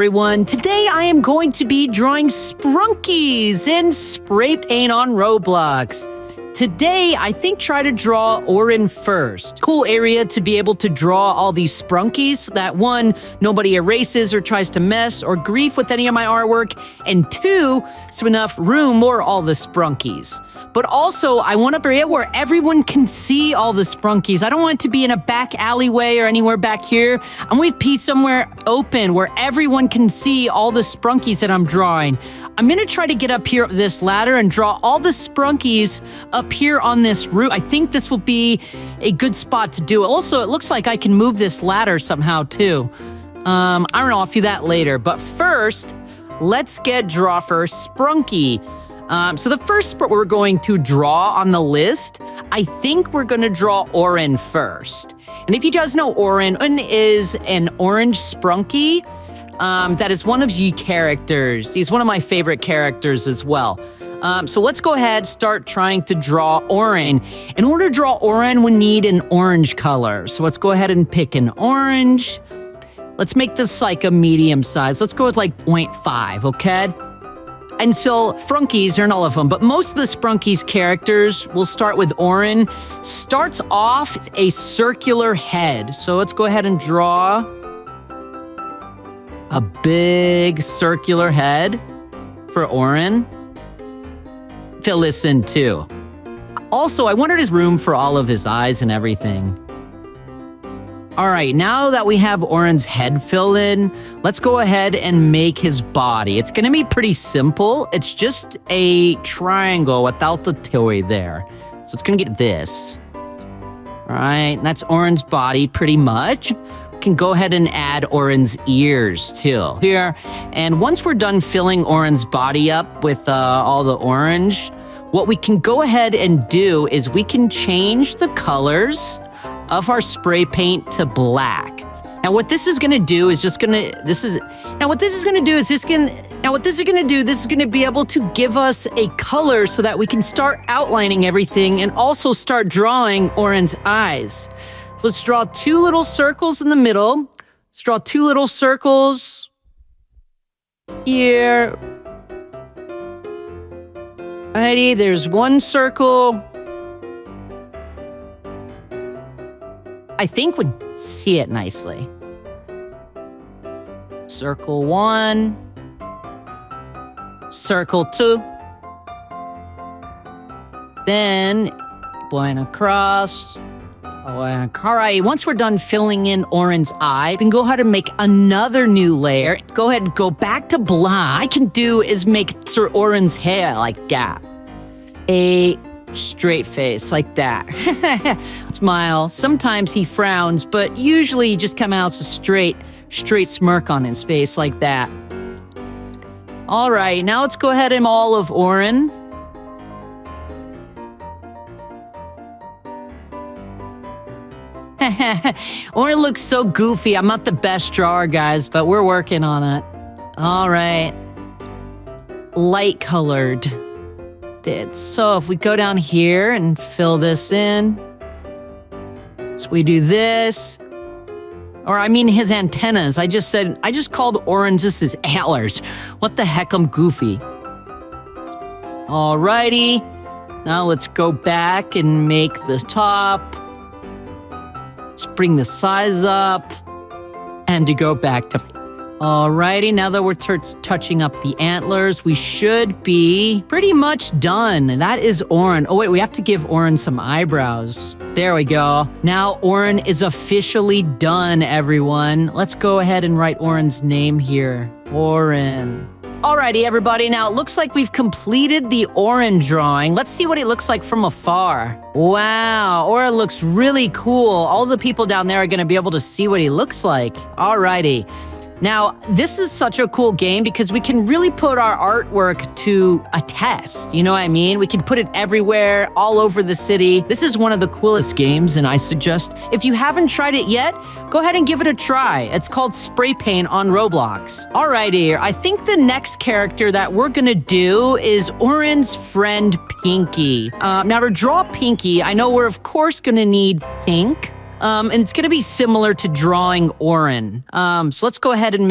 Everyone, today I am going to be drawing sprunkies in spray paint on Roblox. Today, I think try to draw Orin first. Cool area to be able to draw all these sprunkies so that one, nobody erases or tries to mess or grief with any of my artwork, and two, so enough room for all the sprunkies. But also, I want a area where everyone can see all the sprunkies. I don't want it to be in a back alleyway or anywhere back here. I want it to be somewhere open where everyone can see all the sprunkies that I'm drawing. I'm gonna try to get up here up this ladder and draw all the sprunkies up here on this roof. I think this will be a good spot to do it. Also, it looks like I can move this ladder somehow too. I don't know, I'll do that later. But first, let's draw first sprunky. So the first spot we're going to draw on the list, I think we're gonna draw Orin first. And if you guys know Orin is an orange sprunky. That is one of the characters. He's one of my favorite characters as well. So let's go ahead, start trying to draw Orin. In order to draw Orin, we need an orange color. So let's go ahead and pick an orange. Let's make this like a medium size. Let's go with like 0.5, okay? And so Sprunkies are in all of them, but most of the Sprunkies characters, we'll start with Orin, starts off a circular head. So let's go ahead and draw a big circular head for Orin. Fill this in too. Also, I wanted his room for all of his eyes and everything. All right, now that we have Orin's head filled in, let's go ahead and make his body. It's gonna be pretty simple. It's just a triangle without the toy there. So it's gonna get this. All right, that's Orin's body pretty much. Can go ahead and add Orin's ears too here. And once we're done filling Orin's body up with all the orange, what we can go ahead and do is we can change the colors of our spray paint to black. Now what this is gonna do is this is gonna be able to give us a color so that we can start outlining everything and also start drawing Orin's eyes. So let's draw two little circles in the middle. Let's draw two little circles here. Alrighty, there's one circle. I think we see it nicely. Circle one. Circle two. Then going across. All right, once we're done filling in Orin's eye, we can go ahead and make another new layer. Go ahead and go back to blonde. I can do is make Sir Orin's hair like that. A straight face like that. Smile. Sometimes he frowns, but usually he just comes out with a straight smirk on his face like that. All right, now let's go ahead and all of Orin. Orin looks so goofy. I'm not the best drawer, guys, but we're working on it. All right. Light colored. So if we go down here and fill this in. So we do this. Or I mean his antennas. I just called Orin just his antlers. What the heck, I'm goofy. Alrighty. Now let's go back and make the top. Let's bring the size up and to go back to... Alrighty, now that we're touching up the antlers, we should be pretty much done. That is Orin. Oh wait, we have to give Orin some eyebrows. There we go. Now Orin is officially done, everyone. Let's go ahead and write Orin's name here. Orin. Alrighty, everybody. Now, it looks like we've completed the Orin drawing. Let's see what it looks like from afar. Wow, Orin looks really cool. All the people down there are going to be able to see what he looks like. Alrighty. Now, this is such a cool game because we can really put our artwork to a test. You know what I mean? We can put it everywhere, all over the city. This is one of the coolest games, and I suggest if you haven't tried it yet, go ahead and give it a try. It's called Spray Paint on Roblox. Alrighty, I think the next character that we're gonna do is Orin's friend, PINKI. Now, to draw PINKI, I know we're of course gonna need pink. And it's gonna be similar to drawing Orin. So let's go ahead and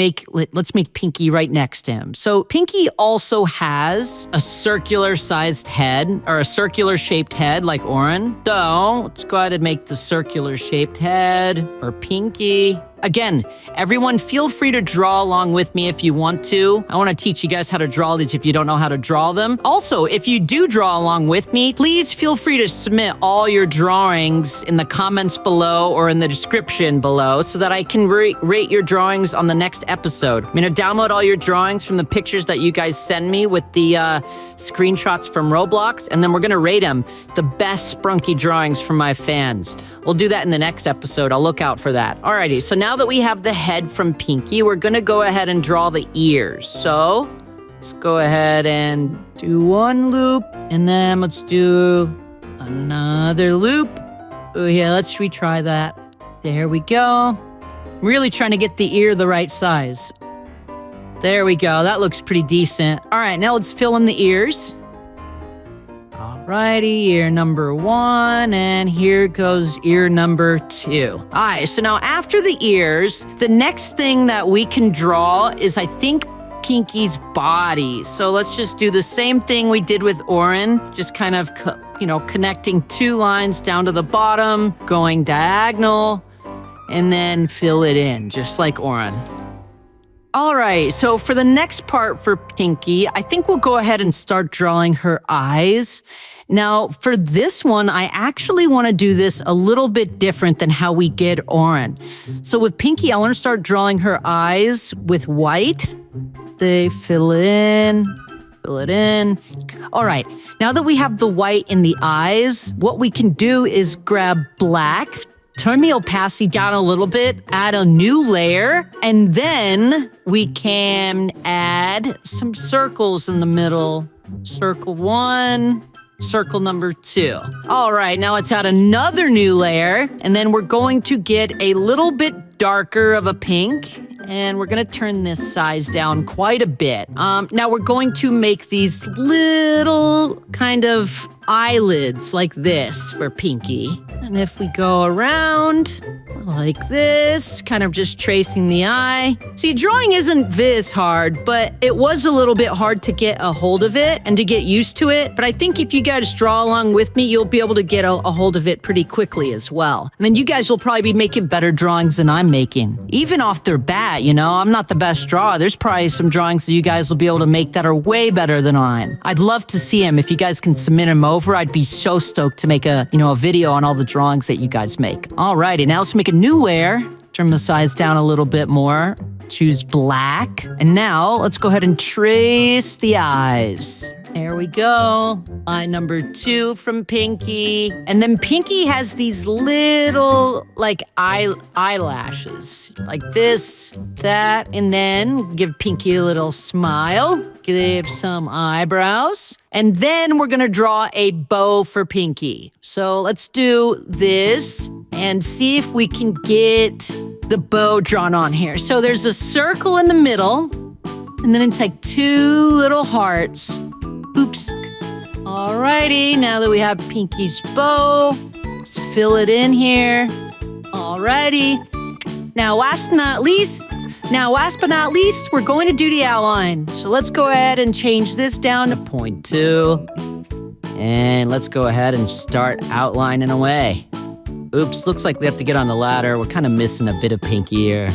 let's make Pinky right next to him. So Pinky also has a circular-sized head, or a circular-shaped head like Orin. So let's go ahead and make the circular-shaped head, or Pinky. Again, everyone feel free to draw along with me if you want to. I want to teach you guys how to draw these if you don't know how to draw them. Also, if you do draw along with me, please feel free to submit all your drawings in the comments below or in the description below so that I can rate your drawings on the next episode. I'm going to download all your drawings from the pictures that you guys send me with the screenshots from Roblox, and then we're going to rate them the best Sprunky drawings from my fans. We'll do that in the next episode. I'll look out for that. Alrighty, so now that we have the head from Pinky, we're gonna go ahead and draw the ears. So let's go ahead and do one loop, and then let's do another loop. Oh yeah, let's retry that. There we go. I'm really trying to get the ear the right size. There we go, that looks pretty decent. All right, now let's fill in the ears. Alrighty, ear number 1, and here goes ear number 2. All right, so now after the ears, the next thing that we can draw is, I think, Pinky's body. So let's just do the same thing we did with Orin, just kind of, connecting 2 lines down to the bottom, going diagonal, and then fill it in, just like Orin. All right, so for the next part for Pinky, I think we'll go ahead and start drawing her eyes. Now, for this one, I actually want to do this a little bit different than how we did Orin. So with Pinky, I want to start drawing her eyes with white. They fill it in. All right, now that we have the white in the eyes, what we can do is grab black, turn the opacity down a little bit, add a new layer, and then we can add some circles in the middle. Circle 1, circle number 2. All right, now let's add another new layer, and then we're going to get a little bit darker of a pink, and we're gonna turn this size down quite a bit. Now we're going to make these little kind of eyelids like this for Pinky. And if we go around like this, kind of just tracing the eye. See, drawing isn't this hard, but it was a little bit hard to get a hold of it and to get used to it. But I think if you guys draw along with me, you'll be able to get a hold of it pretty quickly as well. And then you guys will probably be making better drawings than I'm making. Even off their bat, I'm not the best drawer. There's probably some drawings that you guys will be able to make that are way better than mine. I'd love to see them. If you guys can submit them over, I'd be so stoked to make a video on all the drawings that you guys make. Alrighty, now let's make a new layer. Turn the size down a little bit more. Choose black. And now let's go ahead and trace the eyes. There we go. Eye number 2 from Pinky. And then Pinky has these little, eyelashes. Like this, that, and then give Pinky a little smile. Give some eyebrows. And then we're gonna draw a bow for Pinky. So let's do this and see if we can get the bow drawn on here. So there's a circle in the middle, and then it's like 2 little hearts. Oops. Alrighty, now that we have Pinky's bow, let's fill it in here. Alrighty. Now, last but not least, we're going to do the outline. So let's go ahead and change this down to 0.2. And let's go ahead and start outlining away. Oops, looks like we have to get on the ladder. We're kind of missing a bit of Pinky here.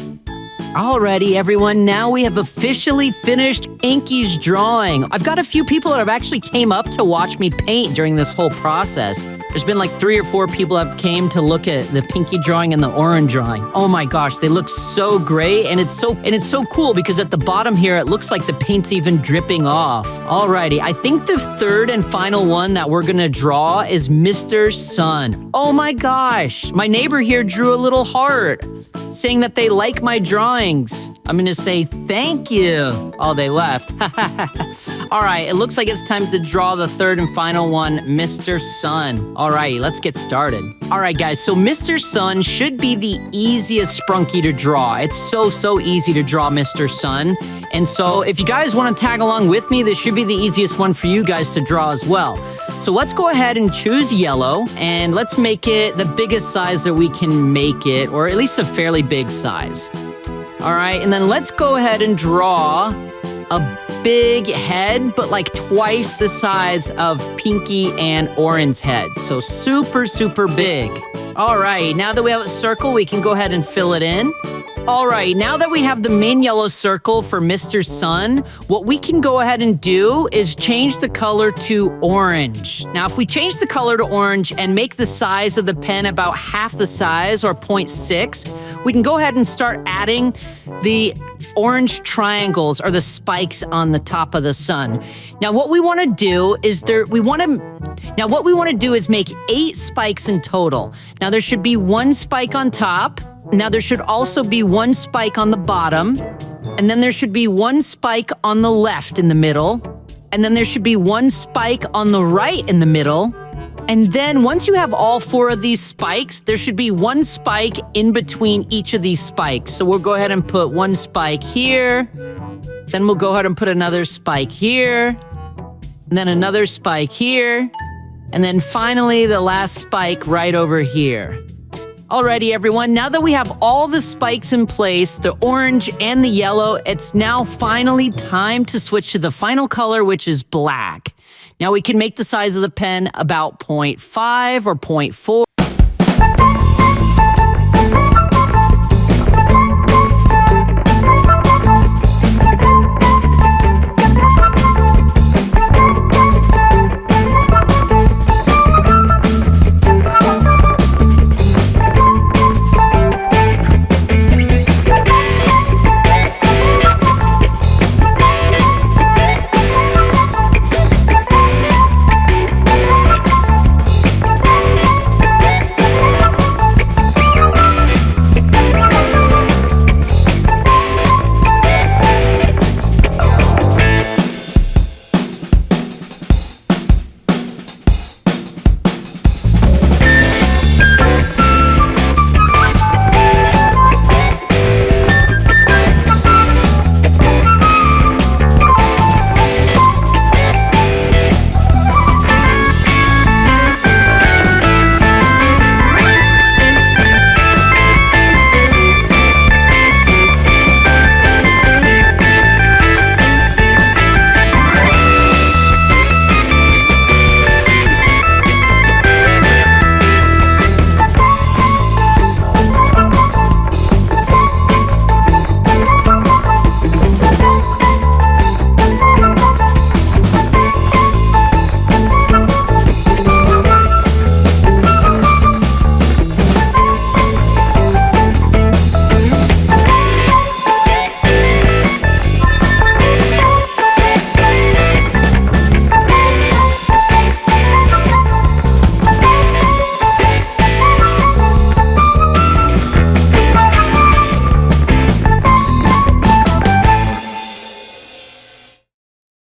Alrighty, everyone, now we have officially finished Pinky's drawing. I've got a few people that have actually came up to watch me paint during this whole process. There's been like 3 or 4 people that came to look at the Pinky drawing and the Orin drawing. Oh my gosh, they look so great, and it's so cool because at the bottom here it looks like the paint's even dripping off. Alrighty, I think the 3rd and final one that we're gonna draw is MR.SUN. Oh my gosh, my neighbor here drew a little heart saying that they like my drawings. I'm gonna say thank you. Oh, they left. All right, it looks like it's time to draw the 3rd and final one, MR.SUN. All right, let's get started. All right, guys, so MR.SUN should be the easiest Sprunky to draw. It's so easy to draw MR.SUN. And so if you guys want to tag along with me, this should be the easiest one for you guys to draw as well. So let's go ahead and choose yellow, and let's make it the biggest size that we can make it, or at least a fairly big size. All right, and then let's go ahead and draw a big head, but like twice the size of Pinky and Oren's head. So super, super big. All right, now that we have a circle, we can go ahead and fill it in. All right, now that we have the main yellow circle for MR.SUN, what we can go ahead and do is change the color to orange. Now, if we change the color to orange and make the size of the pen about half the size, or 0.6, we can go ahead and start adding the orange triangles, or the spikes on the top of the sun. Now, what we want to do is make 8 spikes in total. Now, there should be 1 spike on top. Now, there should also be 1 spike on the bottom, and then there should be 1 spike on the left in the middle, and then there should be 1 spike on the right in the middle, and then once you have all 4 of these spikes, there should be 1 spike in between each of these spikes. So we'll go ahead and put 1 spike here, then we'll go ahead and put another spike here, and then another spike here, and then finally the last spike right over here. Alrighty, everyone, now that we have all the spikes in place, the orange and the yellow, it's now finally time to switch to the final color, which is black. Now we can make the size of the pen about 0.5 or 0.4.